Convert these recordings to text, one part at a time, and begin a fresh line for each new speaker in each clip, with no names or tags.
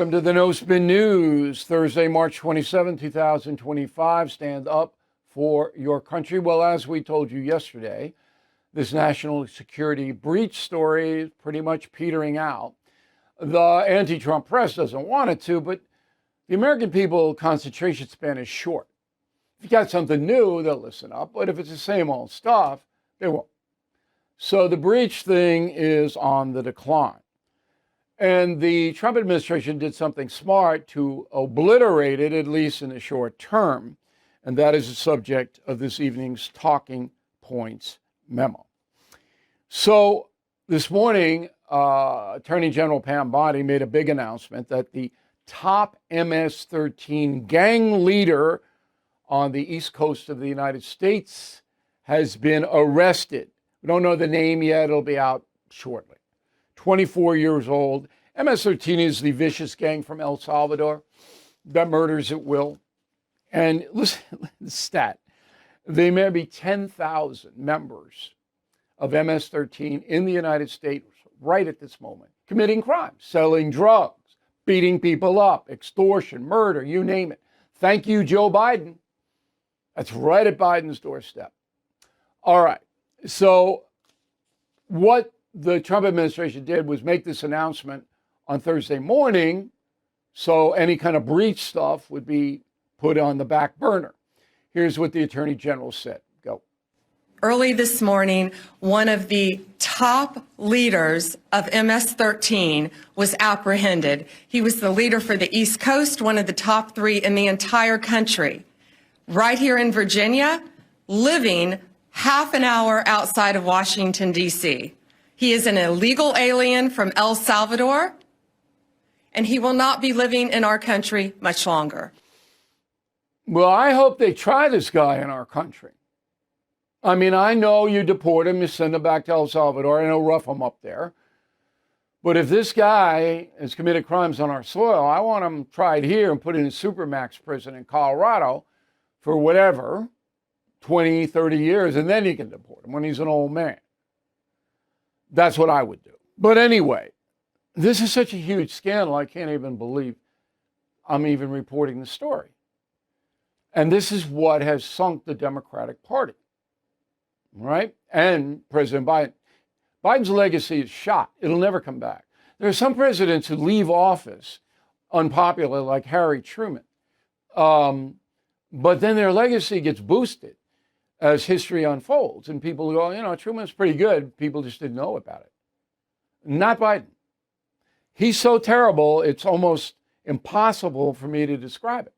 Welcome to the No Spin News, Thursday, March 27, 2025. Stand up for your country. Well, as we told you yesterday, this national security breach story is pretty much petering out. The anti-Trump press doesn't want it to, but the American people concentration span is short. If you got something new, they'll listen up, but if it's the same old stuff, they won't. So the breach thing is on the decline. And the Trump administration did something smart to obliterate it, at least in the short term. And that is the subject of this evening's Talking Points Memo. So this morning, Attorney General Pam Bondi made a big announcement that the top MS-13 gang leader on the East Coast of the United States has been arrested. We don't know the name yet. It'll be out shortly. 24 years old. MS-13 is the vicious gang from El Salvador that murders at will. And listen, the stat, there may be 10,000 members of MS-13 in the United States right at this moment, committing crimes, selling drugs, beating people up, extortion, murder, you name it. Thank you, Joe Biden. That's right at Biden's doorstep. All right. So what the Trump administration did was make this announcement on Thursday morning, so any kind of breach stuff would be put on the back burner. Here's what the Attorney General said. Go.
Early this morning, one of the top leaders of MS-13 was apprehended. He was the leader for the East Coast, one of the top 3 in the entire country. Right here in Virginia, living half an hour outside of Washington, D.C. He is an illegal alien from El Salvador, and he will not be living in our country much longer.
Well, I hope they try this guy in our country. I mean, I know you deport him, you send him back to El Salvador, and he'll rough him up there. But if this guy has committed crimes on our soil, I want him tried here and put in a supermax prison in Colorado for whatever, 20, 30 years, and then you can deport him when he's an old man. That's what I would do. But anyway, this is such a huge scandal, I can't even believe I'm even reporting the story. And this is what has sunk the Democratic Party, right? And President Biden. Biden's legacy is shot. It'll never come back. There are some presidents who leave office unpopular, like Harry Truman. But then their legacy gets boosted as history unfolds. And people go, you know, Truman's pretty good. People just didn't know about it. Not Biden. He's so terrible, it's almost impossible for me to describe it.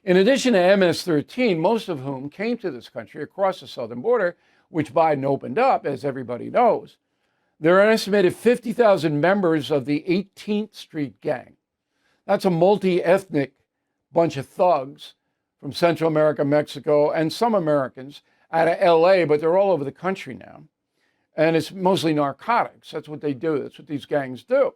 In addition to MS-13, most of whom came to this country across the southern border, which Biden opened up, as everybody knows, there are an estimated 50,000 members of the 18th Street Gang. That's a multi-ethnic bunch of thugs from Central America, Mexico, and some Americans out of LA, but they're all over the country now. And it's mostly narcotics. That's what they do. That's what these gangs do.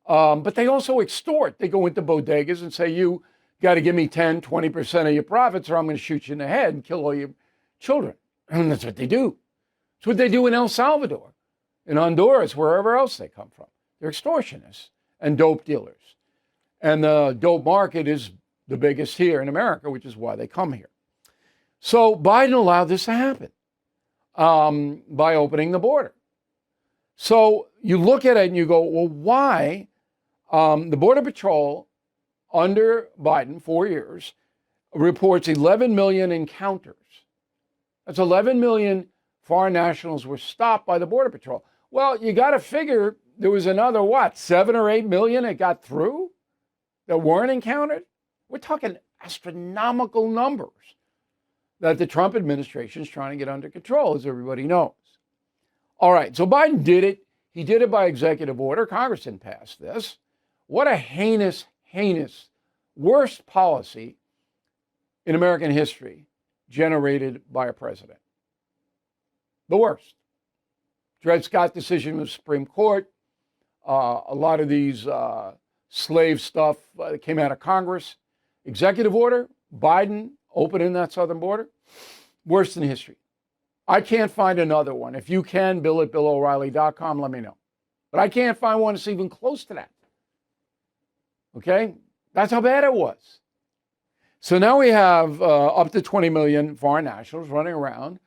But they also extort. They go into bodegas and say, you got to give me 10, 20% of your profits or I'm going to shoot you in the head and kill all your children. And that's what they do. It's what they do in El Salvador, in Honduras, wherever else they come from. They're extortionists and dope dealers. And the dope market is the biggest here in America, which is why they come here. So Biden allowed this to happen by opening the border. So you look at it and you go, well, why? The Border Patrol under Biden, 4 years, reports 11 million encounters. That's 11 million foreign nationals were stopped by the Border Patrol. Well, you got to figure there was another, 7 or 8 million that got through that weren't encountered? We're talking astronomical numbers that the Trump administration is trying to get under control, as everybody knows. All right, so Biden did it. He did it by executive order. Congress didn't pass this. What a heinous, worst policy in American history generated by a president. The worst. Dred Scott decision of the Supreme Court. A lot of these slave stuff came out of Congress. Executive order, Biden opening that southern border, worst in history. I can't find another one. If you can, Bill at BillO'Reilly.com, let me know. But I can't find one that's even close to that. Okay? That's how bad it was. So now we have up to 20 million foreign nationals running around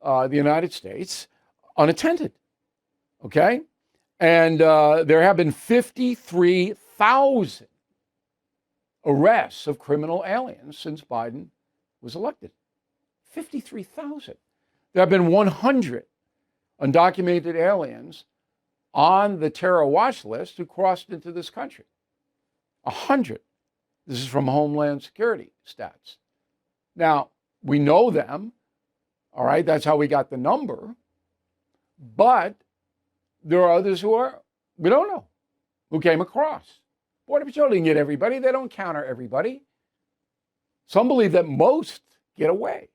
the United States unattended. Okay? And there have been 53,000 arrests of criminal aliens since Biden was elected. 53,000. There have been 100 undocumented aliens on the terror watch list who crossed into this country. 100. This is from Homeland Security stats. Now, we know them, all right? That's how we got the number. But there are others we don't know, who came across. Border Patrol didn't get everybody. They don't counter everybody. Some believe that most get away.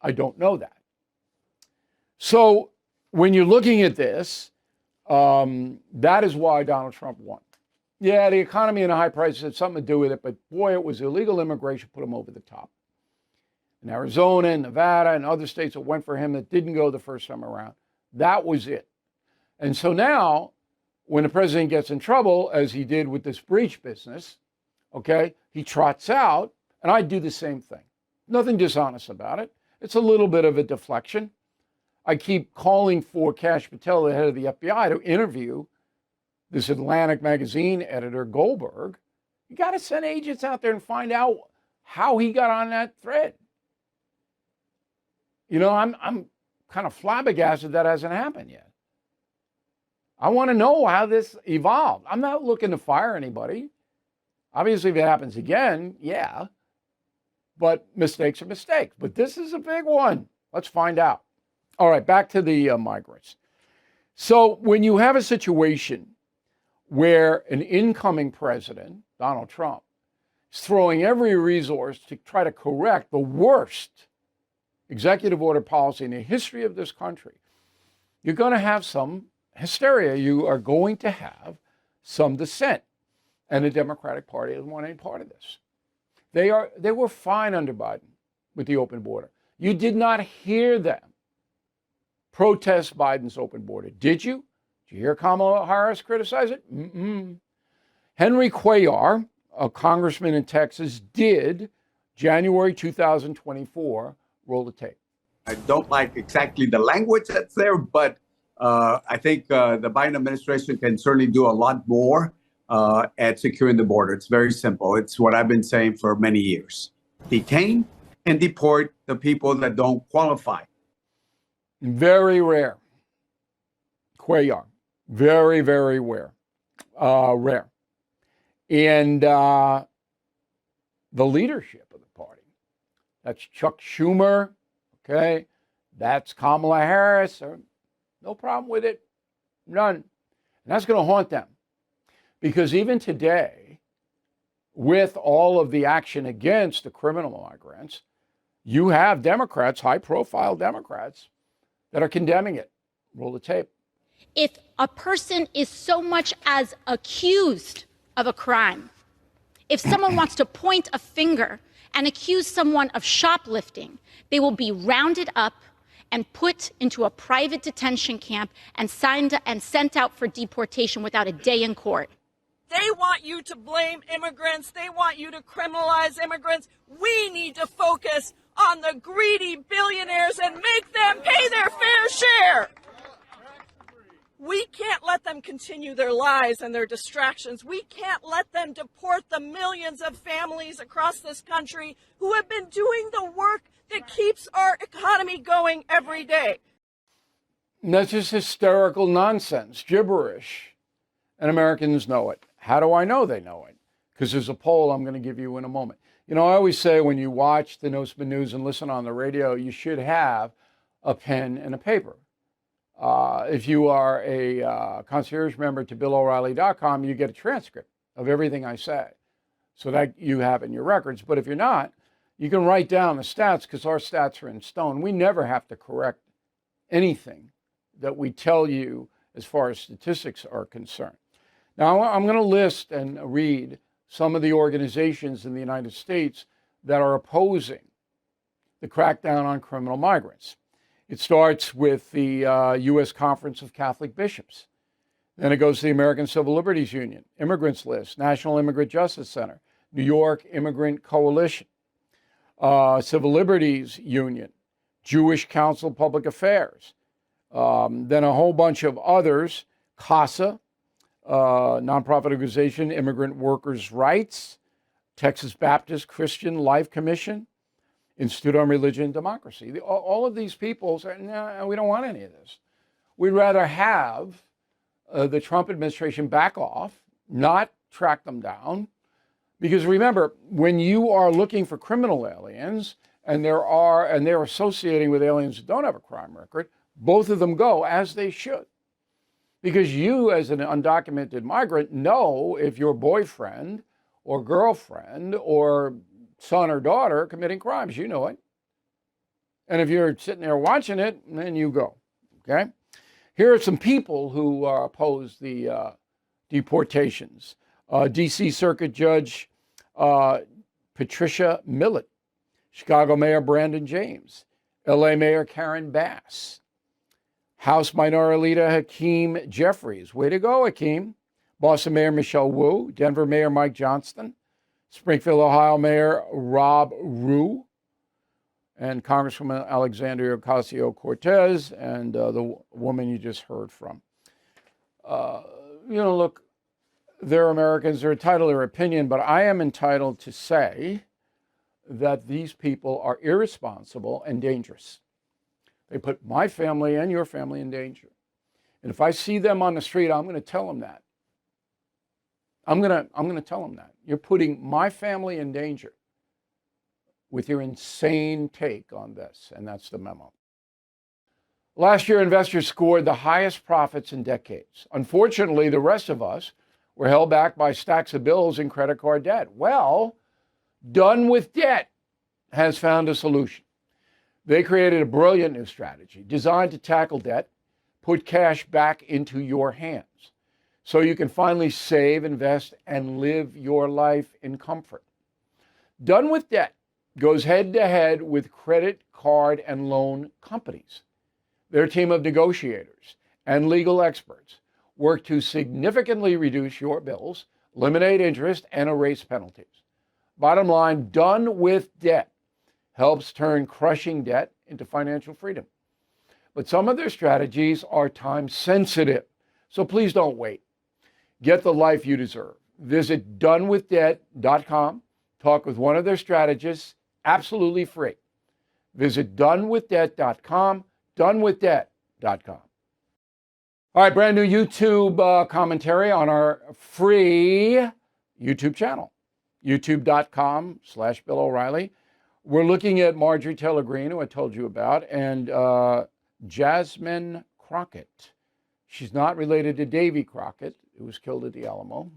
I don't know that. So when you're looking at this, that is why Donald Trump won. Yeah, the economy and the high prices had something to do with it, but boy, it was illegal immigration put him over the top. In Arizona and Nevada and other states that went for him that didn't go the first time around, that was it. And so now, when the president gets in trouble, as he did with this breach business, okay, he trots out, and I do the same thing. Nothing dishonest about it. It's a little bit of a deflection. I keep calling for Kash Patel, the head of the FBI, to interview this Atlantic magazine editor, Goldberg. You got to send agents out there and find out how he got on that thread. You know, I'm kind of flabbergasted that hasn't happened yet. I want to know how this evolved. I'm not looking to fire anybody. Obviously, if it happens again, yeah. But mistakes are mistakes. But this is a big one. Let's find out. All right, back to the migrants. So when you have a situation where an incoming president, Donald Trump, is throwing every resource to try to correct the worst executive order policy in the history of this country, you're going to have some hysteria. You are going to have some dissent. And the Democratic Party doesn't want any part of this. They were fine under Biden with the open border. You did not hear them protest Biden's open border, did you? Did you hear Kamala Harris criticize it? Henry Cuellar, a congressman in Texas, did, January 2024, roll the tape.
I don't like exactly the language that's there, but I think the Biden administration can certainly do a lot more at securing the border. It's very simple. It's what I've been saying for many years. Detain and deport the people that don't qualify.
Very rare. Cuellar. Very, very rare. Rare. And the leadership of the party, that's Chuck Schumer, okay? That's Kamala Harris. No problem with it. None. And that's going to haunt them. Because even today, with all of the action against the criminal migrants, you have Democrats, high-profile Democrats, that are condemning it. Roll the tape.
If a person is so much as accused of a crime, if someone wants to point a finger and accuse someone of shoplifting, they will be rounded up and put into a private detention camp and sent out for deportation without a day in court.
They want you to blame immigrants. They want you to criminalize immigrants. We need to focus on the greedy billionaires and make them pay their fair share. We can't let them continue their lies and their distractions. We can't let them deport the millions of families across this country who have been doing the work that keeps our economy going every day.
And that's just hysterical nonsense, gibberish. And Americans know it. How do I know they know it? Because there's a poll I'm going to give you in a moment. You know, I always say when you watch the No Spin News and listen on the radio, you should have a pen and a paper. If you are a concierge member to BillO'Reilly.com, you get a transcript of everything I say so that you have in your records. But if you're not, you can write down the stats because our stats are in stone. We never have to correct anything that we tell you as far as statistics are concerned. Now, I'm going to list and read some of the organizations in the United States that are opposing the crackdown on criminal migrants. It starts with the U.S. Conference of Catholic Bishops. Then it goes to the American Civil Liberties Union, Immigrants List, National Immigrant Justice Center, New York Immigrant Coalition, Civil Liberties Union, Jewish Council Public Affairs, then a whole bunch of others, CASA, nonprofit organization, Immigrant Workers' Rights, Texas Baptist Christian Life Commission, Institute on Religion and Democracy. All of these people say, no, we don't want any of this. We'd rather have the Trump administration back off, not track them down. Because remember, when you are looking for criminal aliens and they're associating with aliens who don't have a crime record, both of them go, as they should. Because you, as an undocumented migrant, know if your boyfriend or girlfriend or son or daughter are committing crimes. You know it. And if you're sitting there watching it, then you go. Okay? Here are some people who oppose the deportations. D.C. Circuit Judge Patricia Millett, Chicago Mayor Brandon James, L.A. Mayor Karen Bass, House Minority Leader Hakeem Jeffries. Way to go, Hakeem. Boston Mayor Michelle Wu, Denver Mayor Mike Johnston, Springfield, Ohio Mayor Rob Rue, and Congresswoman Alexandria Ocasio-Cortez, and the woman you just heard from. Look, they're Americans, they're entitled to their opinion, but I am entitled to say that these people are irresponsible and dangerous. They put my family and your family in danger. And if I see them on the street, I'm going to tell them that. I'm going to tell them that. You're putting my family in danger with your insane take on this, and that's the memo. Last year, investors scored the highest profits in decades. Unfortunately, the rest of us were held back by stacks of bills and credit card debt. Well, Done with Debt has found a solution. They created a brilliant new strategy designed to tackle debt, put cash back into your hands, so you can finally save, invest, and live your life in comfort. Done with Debt goes head to head with credit card and loan companies. Their team of negotiators and legal experts work to significantly reduce your bills, eliminate interest, and erase penalties. Bottom line, Done with Debt helps turn crushing debt into financial freedom. But some of their strategies are time sensitive, so please don't wait. Get the life you deserve. Visit donewithdebt.com. Talk with one of their strategists, absolutely free. Visit donewithdebt.com, donewithdebt.com. All right, brand new YouTube commentary on our free YouTube channel, youtube.com/Bill O'Reilly. We're looking at Marjorie Taylor Greene, who I told you about, and Jasmine Crockett. She's not related to Davy Crockett, who was killed at the Alamo,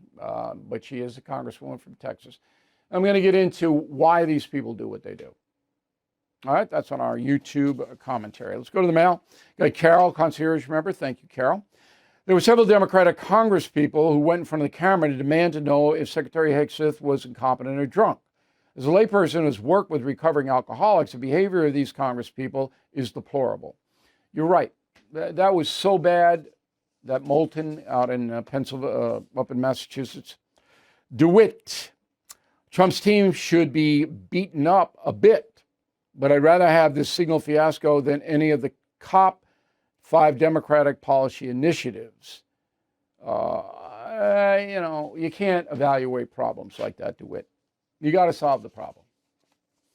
but she is a congresswoman from Texas. I'm going to get into why these people do what they do. All right, that's on our YouTube commentary. Let's go to the mail. Got Carol, concierge member. Thank you, Carol. There were several Democratic Congress people who went in front of the camera to demand to know if Secretary Hegseth was incompetent or drunk. As a layperson who's worked with recovering alcoholics, the behavior of these Congress people is deplorable. You're right. That was so bad, that Moulton out in Pennsylvania, up in Massachusetts. DeWitt. Trump's team should be beaten up a bit, but I'd rather have this signal fiasco than any of the COP 5 Democratic policy initiatives. You can't evaluate problems like that, DeWitt. You got to solve the problem.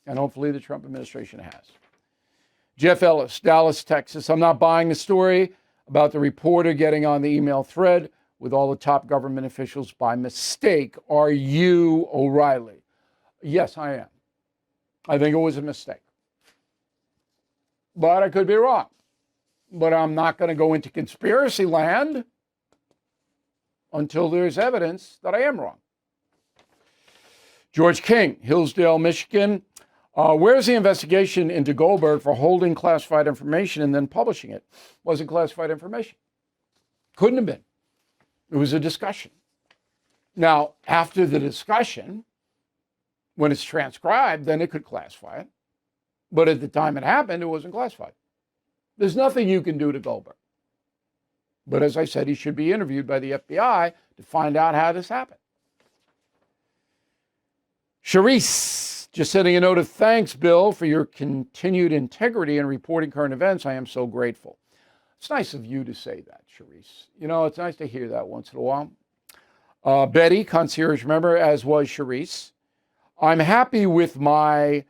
And hopefully the Trump administration has. Jeff Ellis, Dallas, Texas. I'm not buying the story about the reporter getting on the email thread with all the top government officials by mistake. Are you, O'Reilly? Yes, I am. I think it was a mistake. But I could be wrong. But I'm not going to go into conspiracy land until there's evidence that I am wrong. George King, Hillsdale, Michigan. Where's the investigation into Goldberg for holding classified information and then publishing it? Wasn't classified information. Couldn't have been. It was a discussion. Now, after the discussion, when it's transcribed, then it could classify it. But at the time it happened, it wasn't classified. There's nothing you can do to Goldberg. But as I said, he should be interviewed by the FBI to find out how this happened. Charisse, just sending a note of thanks, Bill, for your continued integrity in reporting current events. I am so grateful. It's nice of you to say that, Charisse. You know, it's nice to hear that once in a while. Betty, concierge member, as was Charisse. I'm happy with my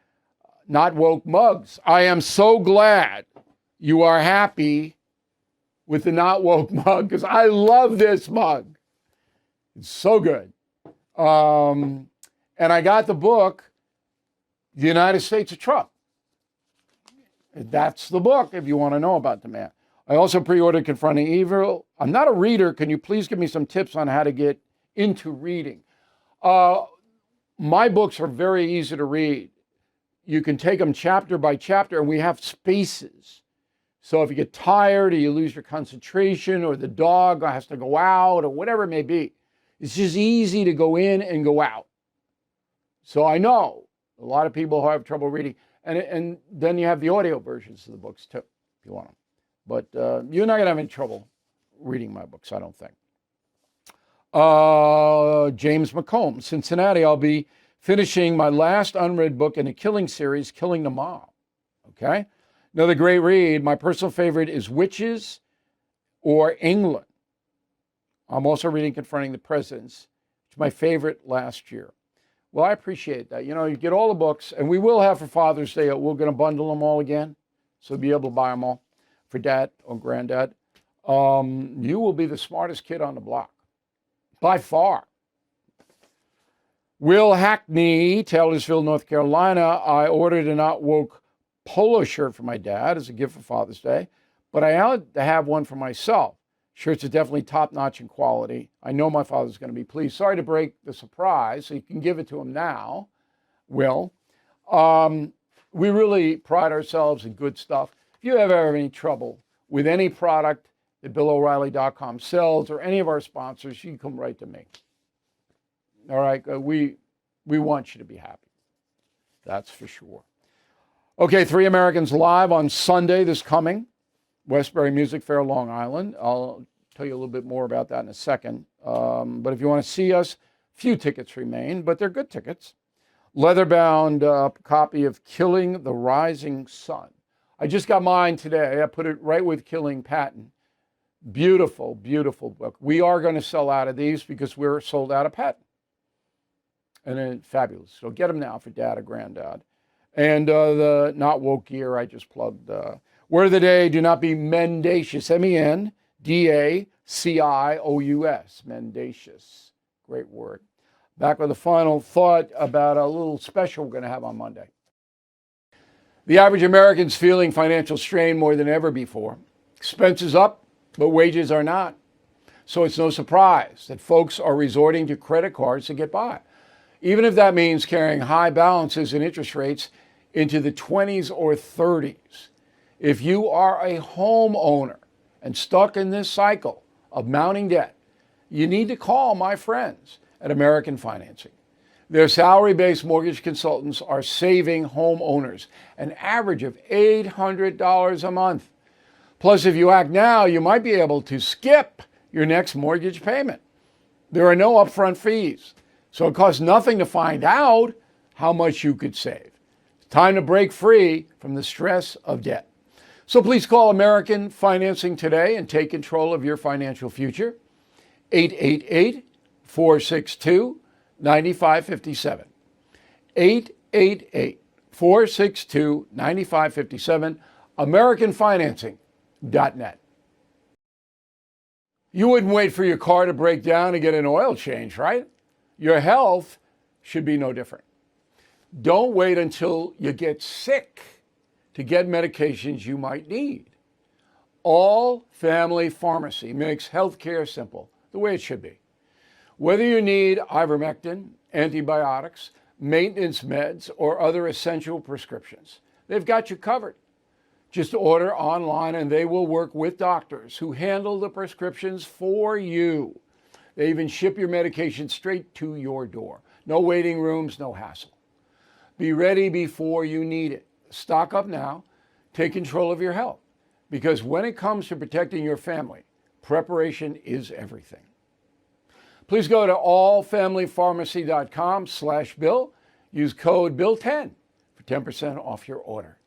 not woke mugs. I am so glad you are happy with the not woke mug because I love this mug. It's so good. And I got the book, The United States of Trump. That's the book if you want to know about the man. I also pre-ordered Confronting Evil. I'm not a reader. Can you please give me some tips on how to get into reading? My books are very easy to read. You can take them chapter by chapter, and we have spaces. So if you get tired or you lose your concentration or the dog has to go out or whatever it may be, it's just easy to go in and go out. So I know a lot of people who have trouble reading. And then you have the audio versions of the books too, if you want them. But you're not going to have any trouble reading my books, I don't think. James McComb, Cincinnati. I'll be finishing my last unread book in a killing series, Killing the Mom. Okay? Another great read. My personal favorite is Witches or England. I'm also reading Confronting the Presidents. It's my favorite last year. Well, I appreciate that. You know, you get all the books, and we will have for Father's Day, we're going to bundle them all again, so you'll be able to buy them all for dad or granddad. You will be the smartest kid on the block, by far. Will Hackney, Taylorsville, North Carolina. I ordered a not woke polo shirt for my dad as a gift for Father's Day, but I had to have one for myself. Shirts are definitely top-notch in quality. I know my father's going to be pleased. Sorry to break the surprise, so you can give it to him now, Will. We really pride ourselves in good stuff. If you ever have any trouble with any product that BillO'Reilly.com sells or any of our sponsors, you can come right to me. All right? We want you to be happy. That's for sure. Okay, Three Americans Live on Sunday this coming. Westbury Music Fair, Long Island. I'll tell you a little bit more about that in a second. But if you want to see us, few tickets remain, but they're good tickets. Leather-bound copy of Killing the Rising Sun. I just got mine today. I put it right with Killing Patton. Beautiful, beautiful book. We are going to sell out of these because we're sold out of Patton. And then fabulous. So get them now for dad or granddad. And the Not Woke gear I just plugged. Word of the day, do not be mendacious, mendacious, mendacious. Great word. Back with a final thought about a little special we're going to have on Monday. The average American's feeling financial strain more than ever before. Expenses up, but wages are not. So it's no surprise that folks are resorting to credit cards to get by, even if that means carrying high balances and interest rates into the 20s or 30s. If you are a homeowner and stuck in this cycle of mounting debt, you need to call my friends at American Financing. Their salary-based mortgage consultants are saving homeowners an average of $800 a month. Plus, if you act now, you might be able to skip your next mortgage payment. There are no upfront fees, so it costs nothing to find out how much you could save. It's time to break free from the stress of debt. So please call American Financing today and take control of your financial future. 888-462-9557. 888-462-9557. AmericanFinancing.net. You wouldn't wait for your car to break down to get an oil change, right? Your health should be no different. Don't wait until you get sick to get medications you might need. All Family Pharmacy makes healthcare simple, the way it should be. Whether you need ivermectin, antibiotics, maintenance meds, or other essential prescriptions, they've got you covered. Just order online and they will work with doctors who handle the prescriptions for you. They even ship your medication straight to your door. No waiting rooms, no hassle. Be ready before you need it. Stock up now. Take control of your health. Because when it comes to protecting your family, Preparation is everything. Please go to allfamilypharmacy.com/Bill. Use code BILL10 for 10% off your order.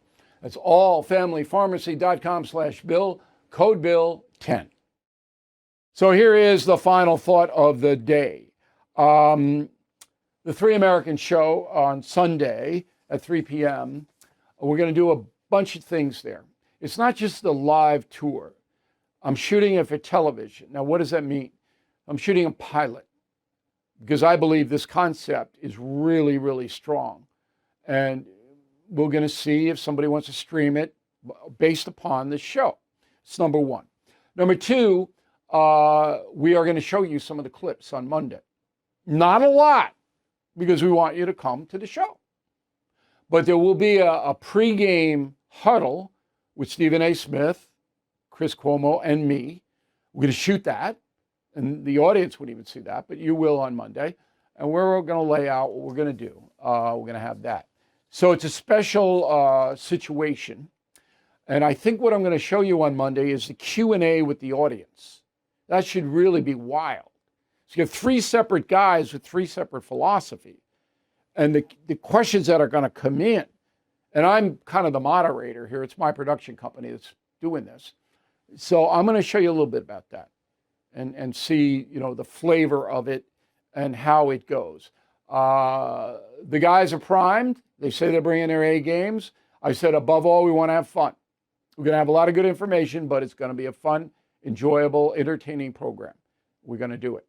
That's allfamilypharmacy.com/Bill, code BILL10. So here is the final thought of the day. The Three Americans show on Sunday at 3 p.m. We're going to do a bunch of things there. It's not just the live tour. I'm shooting it for television. Now, what does that mean? I'm shooting a pilot because I believe this concept is really, really strong. And we're going to see if somebody wants to stream it based upon the show. It's number one. Number two, we are going to show you some of the clips on Monday. Not a lot, because we want you to come to the show. But there will be a pregame huddle with Stephen A. Smith, Chris Cuomo, and me. We're going to shoot that, and the audience wouldn't even see that, but you will on Monday. And we're going to lay out what we're going to do. We're going to have that. So it's a special situation. And I think what I'm going to show you on Monday is the Q&A with the audience. That should really be wild. So you have three separate guys with three separate philosophies. And the questions that are going to come in, and I'm kind of the moderator here. It's my production company that's doing this. So I'm going to show you a little bit about that and see, the flavor of it and how it goes. The guys are primed. They say they're bringing their A games. I said, above all, we want to have fun. We're going to have a lot of good information, but it's going to be a fun, enjoyable, entertaining program. We're going to do it.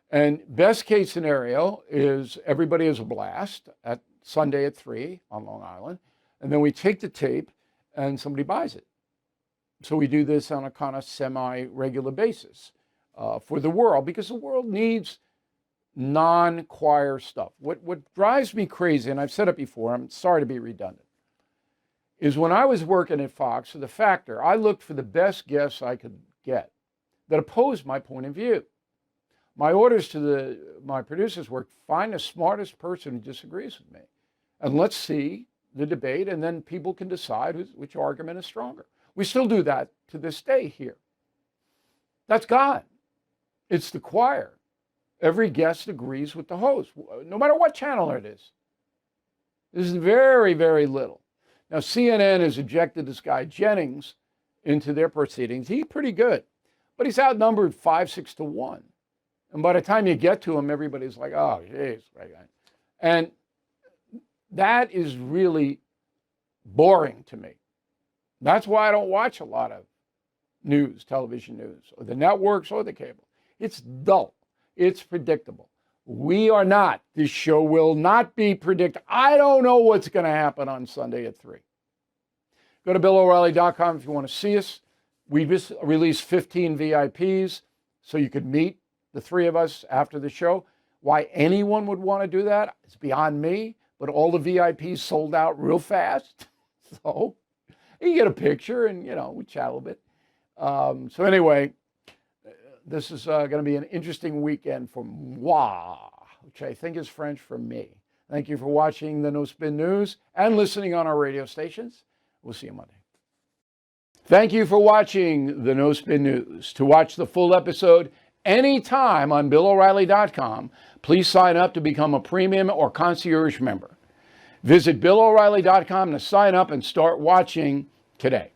And best case scenario is everybody has a blast at Sunday at 3 on Long Island. And then we take the tape and somebody buys it. So we do this on a kind of semi-regular basis for the world, because the world needs non-choir stuff. What drives me crazy, and I've said it before, I'm sorry to be redundant, is when I was working at Fox for The Factor, I looked for the best guests I could get that opposed my point of view. My orders to my producers were, find the smartest person who disagrees with me, and let's see the debate, and then people can decide which argument is stronger. We still do that to this day here. That's gone. It's the choir. Every guest agrees with the host, no matter what channel it is. This is very, very little. Now, CNN has ejected this guy Jennings into their proceedings. He's pretty good, but he's outnumbered 5-6 to 1. And by the time you get to him, everybody's like, oh, geez. And that is really boring to me. That's why I don't watch a lot of news, television news, or the networks or the cable. It's dull. It's predictable. We are not. This show will not be predictable. I don't know what's going to happen on Sunday at 3. Go to BillO'Reilly.com if you want to see us. We just released 15 VIPs so you could meet the three of us after the show. Why anyone would want to do that is beyond me, but all the VIPs sold out real fast. So you get a picture and, we chat a little bit. So anyway, this is going to be an interesting weekend for moi, which I think is French for me. Thank you for watching the No Spin News and listening on our radio stations. We'll see you Monday. Thank you for watching the No Spin News. To watch the full episode anytime on BillO'Reilly.com, please sign up to become a premium or concierge member. Visit BillO'Reilly.com to sign up and start watching today.